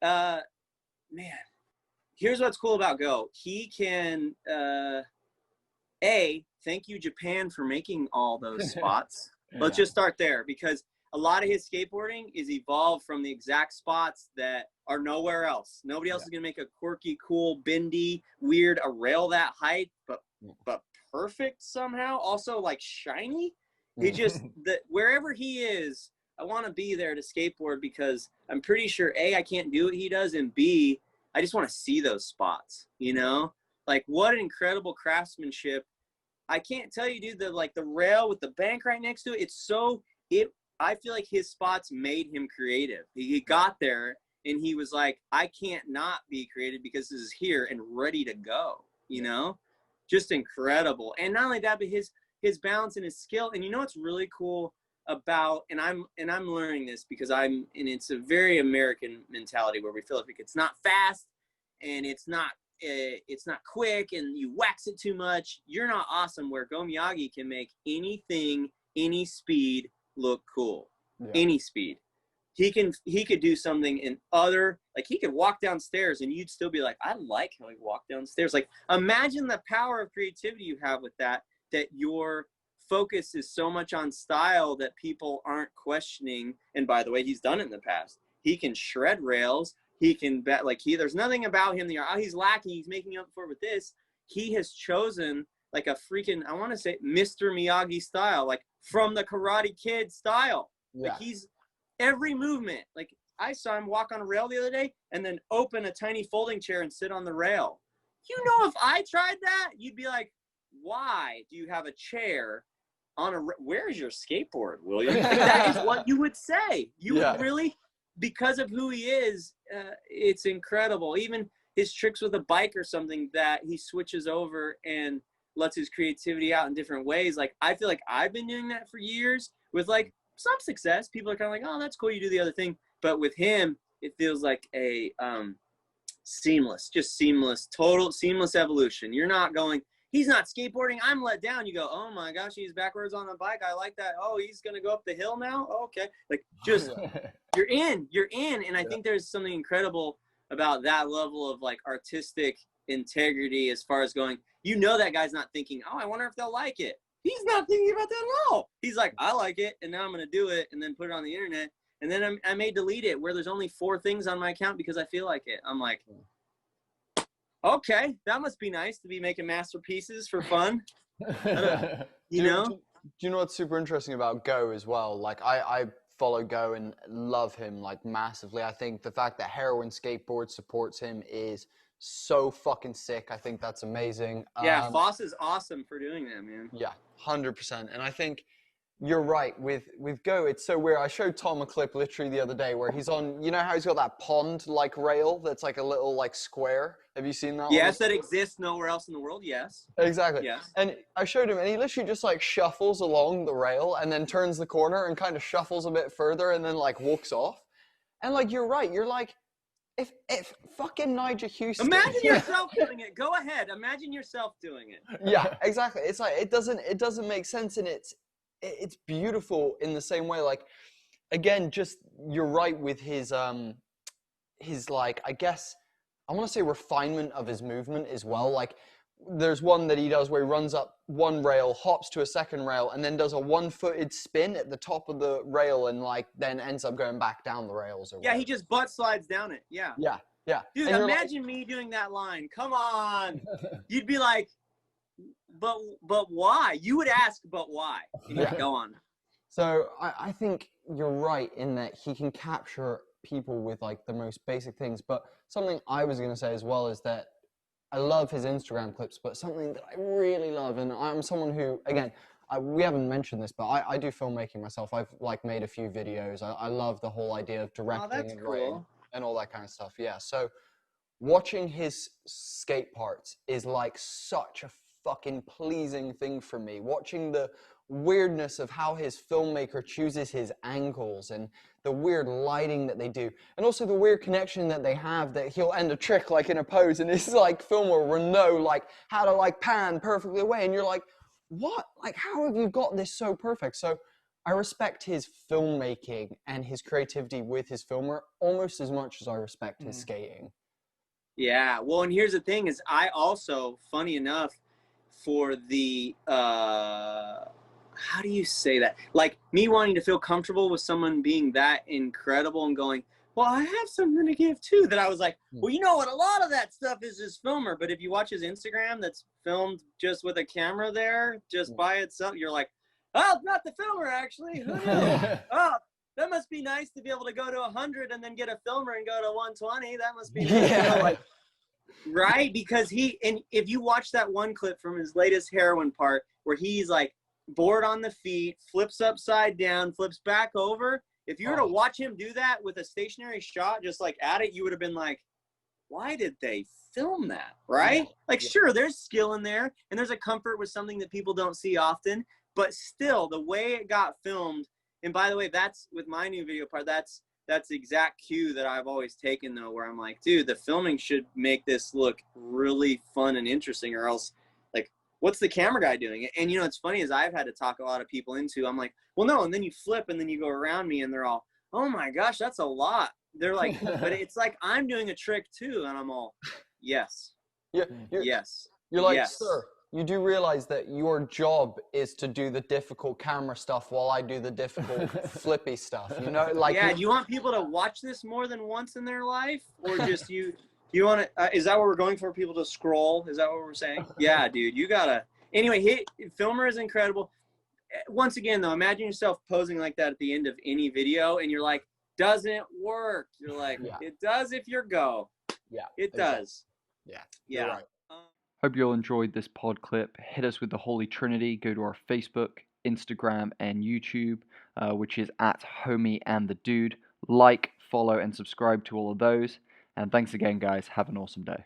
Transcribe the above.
Man, here's what's cool about Go. He can, thank you, Japan, for making all those spots. Let's just start there, because a lot of his skateboarding is evolved from the exact spots that are nowhere else. Nobody else is going to make a quirky, cool, bendy, weird, a rail that height, but perfect somehow. Also, like, shiny. He just, wherever he is, I want to be there to skateboard, because I'm pretty sure, A, I can't do what he does, and B, I just want to see those spots, you know? Like, what an incredible craftsmanship. I can't tell you, dude, the rail with the bank right next to it, I feel like his spots made him creative. He got there and he was like, I can't not be creative because this is here and ready to go, you know? Just incredible. And not only that, but his balance and his skill. And you know what's really cool about, and I'm learning this because it's a very American mentality where we feel like it's not fast and it's not quick and you wax it too much. You're not awesome, where Go Miyagi can make anything, any speed look cool. Any speed. He could do something in other, like, he could walk downstairs and you'd still be like, I like how he walked downstairs. Like, imagine the power of creativity you have with that your focus is so much on style that people aren't questioning. And by the way, he's done it in the past. He can shred rails. He can bet, like, there's nothing about him that he's lacking. He's making up for it with this. He has chosen like a freaking, I want to say, Mr. Miyagi style, like from the Karate Kid style. Like, he's every movement. Like, I saw him walk on a rail the other day and then open a tiny folding chair and sit on the rail. You know, if I tried that, you'd be like, why do you have a chair on where's your skateboard, William? Like, that is what you would say. You would really, because of who he is, it's incredible. Even his tricks with a bike or something that he switches over and lets his creativity out in different ways. Like, I feel like I've been doing that for years with, like, some success. People are kind of like, oh, that's cool, you do the other thing. But with him, it feels like a seamless total seamless evolution. You're not going, he's not skateboarding, I'm let down. You go, oh my gosh, he's backwards on the bike, I like that. Oh, he's gonna go up the hill now. Oh, okay. Like, just you're in. And I think there's something incredible about that level of, like, artistic integrity, as far as going, you know, that guy's not thinking, oh, I wonder if they'll like it. He's not thinking about that at all. He's like, I like it, and now I'm going to do it and then put it on the internet. And then I may delete it where there's only 4 things on my account because I feel like it. I'm like, okay, that must be nice to be making masterpieces for fun. You know? Do you know what's super interesting about Go as well? Like, I follow Go and love him, like, massively. I think the fact that Heroin Skateboard supports him is so fucking sick. I think that's amazing. Yeah, Foss is awesome for doing that, man. Yeah, 100%. And I think you're right with Go. It's so weird. I showed Tom a clip literally the other day where he's on, you know how he's got that pond like rail that's like a little like square. Have you seen that? Yes, that exists nowhere else in the world. Yes. Exactly. Yes. And I showed him, and he literally just like shuffles along the rail and then turns the corner and kind of shuffles a bit further and then like walks off. And like, you're right. You're like, if fucking Nigel Houston. Imagine yourself doing it. Go ahead. Imagine yourself doing it. Yeah, exactly. It's like, it doesn't make sense, and it's beautiful in the same way. Like, again, just, you're right with his like, I guess I want to say refinement of his movement as well. Like, there's one that he does where he runs up one rail, hops to a second rail, and then does a one-footed spin at the top of the rail, and like then ends up going back down the rails. Or yeah, he just butt slides down it. Yeah. Yeah. Yeah. Dude, imagine me doing that line. Come on. You'd be like, but why? You would ask, but why? Yeah, go on. So I think you're right in that he can capture people with like the most basic things. But something I was going to say as well is that I love his Instagram clips, but something that I really love, and I'm someone who, again, we haven't mentioned this, but I do filmmaking myself. I've like made a few videos. I love the whole idea of directing and writing and all that kind of stuff. Yeah. So watching his skate parts is like such a fucking pleasing thing for me. Watching the weirdness of how his filmmaker chooses his angles and the weird lighting that they do, and also the weird connection that they have, that he'll end a trick like in a pose and his like filmer will know like how to like pan perfectly away, and you're like, what? Like, how have you got this so perfect? So I respect his filmmaking and his creativity with his filmer almost as much as I respect his skating. Yeah, well, and here's the thing is I also, funny enough, for the how do you say that? Like me wanting to feel comfortable with someone being that incredible and going, well, I have something to give too. That I was like, well, you know what? A lot of that stuff is his filmer. But if you watch his Instagram that's filmed just with a camera there, just by itself, you're like, oh, it's not the filmer, actually. Who knew? Oh, that must be nice to be able to go to 100 and then get a filmer and go to 120. That must be nice. You know, like, right? Because and if you watch that one clip from his latest heroin part where he's like board on the feet, flips upside down, flips back over. If you were to watch him do that with a stationary shot, just like at it, you would have been like, why did they film that? Right? Like, sure, there's skill in there and there's a comfort with something that people don't see often, but still the way it got filmed. And by the way, that's with my new video part, that's the exact cue that I've always taken though, where I'm like, dude, the filming should make this look really fun and interesting, or else like, what's the camera guy doing? And you know, it's funny is I've had to talk a lot of people into, I'm like, well, no. And then you flip and then you go around me and they're all, oh my gosh, that's a lot. They're like, but it's like, I'm doing a trick too. And I'm all, yes. Yes. You're like, yes. Sir, you do realize that your job is to do the difficult camera stuff while I do the difficult flippy stuff, you know? Like, yeah, do you want people to watch this more than once in their life? Or just you want to, is that what we're going for? People to scroll? Is that what we're saying? Yeah, dude, you gotta, anyway, filmer is incredible. Once again, though, imagine yourself posing like that at the end of any video and you're like, doesn't work. You're like, it does if you're GOU. Yeah. It does. Yeah. Yeah. Right. Hope you all enjoyed this pod clip. Hit us with the Holy Trinity. Go to our Facebook, Instagram, and YouTube, which is at Homie and the Dude. Like, follow, and subscribe to all of those. And thanks again, guys. Have an awesome day.